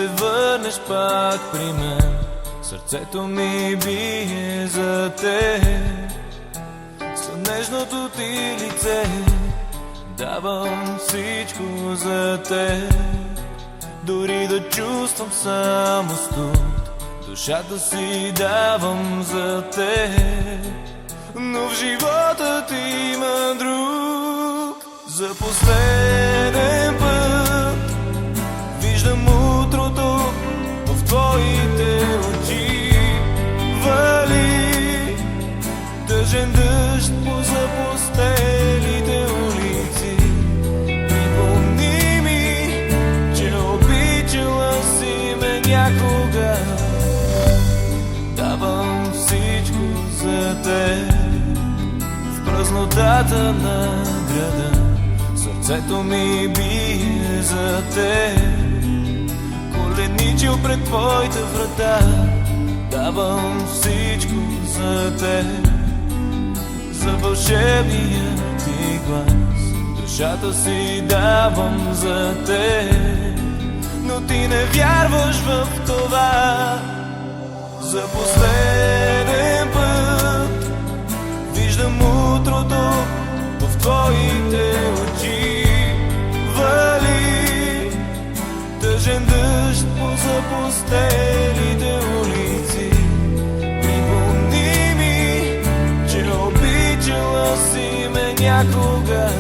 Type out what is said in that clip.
върнеш пак при мен. Сърцето ми бие за теб. За нежното ти лице давам всичко за теб. Дори да чувствам само студ, душата си давам за теб. Но в живота ти има друг. За последен път виждам утрото в твоите очи. Вали тъжен дъжд по запустелите улици. Припомни ми, че обичала си ме някога. Давам всичко за теб. В празнотата на града сърцето ми бие за теб. Коледничил пред твоите врата, давам всичко за теб. За вълшебния ти глас душата си давам за теб. Но ти не вярваш в това. За последен път виждам утрото в твоите очи. Вали тъжен дъжд по запустелите улици. Припомни ми, че обичала си ме някога.